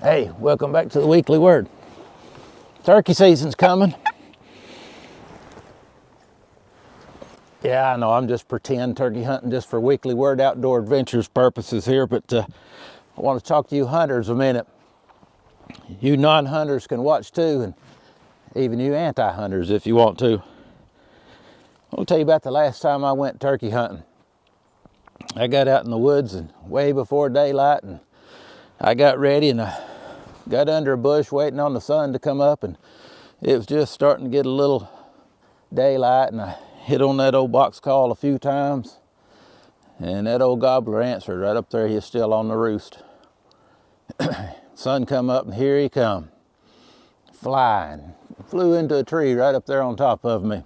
Hey, welcome back to the Weekly Word. Turkey season's coming. Yeah, I know, I'm just pretend turkey hunting just for Weekly Word outdoor adventures purposes here, but I want to talk to you hunters a minute. You non-hunters can watch too, and even you anti-hunters if you want to. I'll tell you about the last time I went turkey hunting. I got out in the woods and way before daylight, and I got ready and I got under a bush waiting on the sun to come up, and it was just starting to get a little daylight, and I hit on that old box call a few times, and that old gobbler answered right up there. He's still on the roost. Sun come up, and here he come, flying. Flew into a tree right up there on top of me.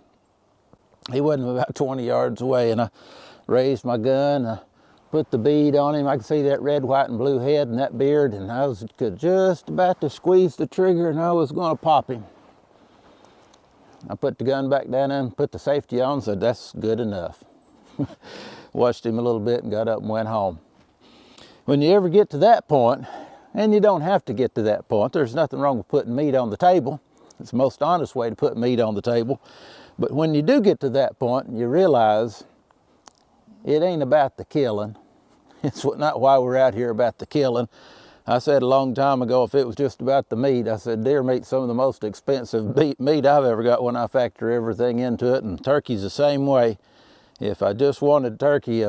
He wasn't about 20 yards away, and I raised my gun. I put the bead on him. I could see that red, white, and blue head and that beard, and I was just about to squeeze the trigger, and I was going to pop him. I put the gun back down and put the safety on and said, that's good enough. Watched him a little bit and got up and went home. When you ever get to that point, and you don't have to get to that point, there's nothing wrong with putting meat on the table. It's the most honest way to put meat on the table. But when you do get to that point, you realize it ain't about the killing. It's not why we're out here about the killing. I said a long time ago, if it was just about the meat, I said deer meat's some of the most expensive meat I've ever got when I factor everything into it, and turkey's the same way. If I just wanted turkey,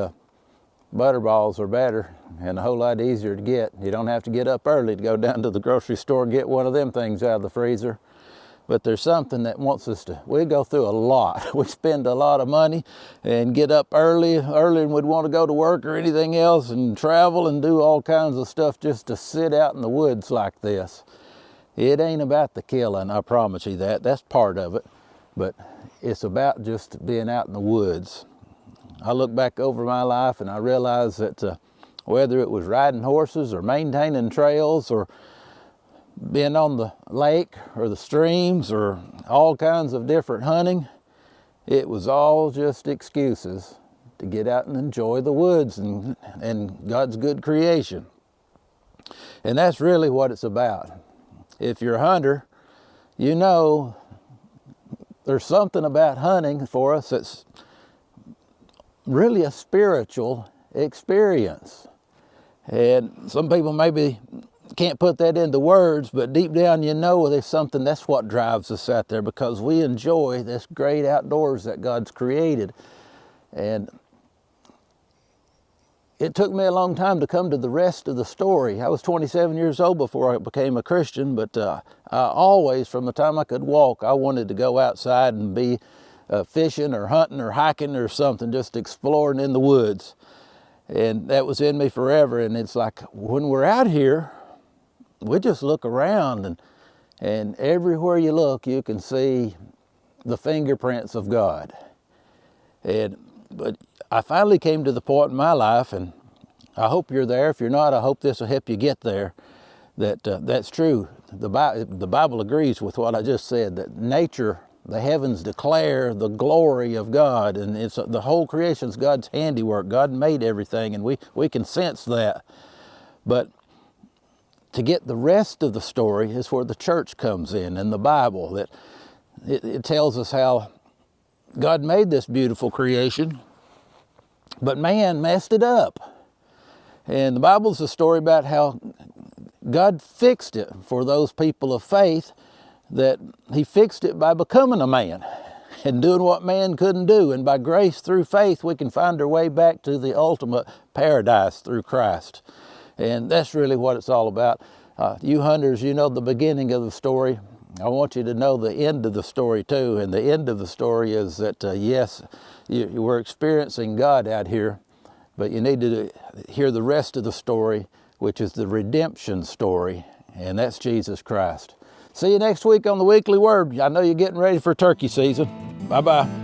butterballs are better and a whole lot easier to get. You don't have to get up early to go down to the grocery store and get one of them things out of the freezer. But there's something that wants us to, we go through a lot. We spend a lot of money and get up earlier than we'd want to go to work or anything else, and travel and do all kinds of stuff just to sit out in the woods like this. It ain't about the killing, I promise you that. That's part of it. But it's about just being out in the woods. I look back over my life and I realize that whether it was riding horses or maintaining trails or being on the lake or the streams or all kinds of different hunting, it was all just excuses to get out and enjoy the woods and God's good creation. And that's really what it's about. If you're a hunter, you know there's something about hunting for us that's really a spiritual experience. And some people maybe can't put that into words, but deep down you know there's something, that's what drives us out there, because we enjoy this great outdoors that God's created. And it took me a long time to come to the rest of the story. I was 27 years old before I became a Christian, but I always, from the time I could walk, I wanted to go outside and be fishing or hunting or hiking or something, just exploring in the woods. And that was in me forever. And it's like when we're out here, we just look around, and everywhere you look, you can see the fingerprints of God. But I finally came to the point in my life, and I hope you're there. If you're not, I hope this will help you get there, that that's true. The Bible agrees with what I just said, that nature, the heavens declare the glory of God, and it's the whole creation's God's handiwork. God made everything, and we can sense that. But to get the rest of the story is where the church comes in, and the Bible, that it tells us how God made this beautiful creation, but man messed it up. And the Bible's a story about how God fixed it for those people of faith, that he fixed it by becoming a man and doing what man couldn't do. And by grace through faith, we can find our way back to the ultimate paradise through Christ. And that's really what it's all about. You hunters, you know the beginning of the story. I want you to know the end of the story too. And the end of the story is that, yes, we're experiencing God out here, but you need to hear the rest of the story, which is the redemption story, and that's Jesus Christ. See you next week on the Weekly Word. I know you're getting ready for turkey season. Bye-bye.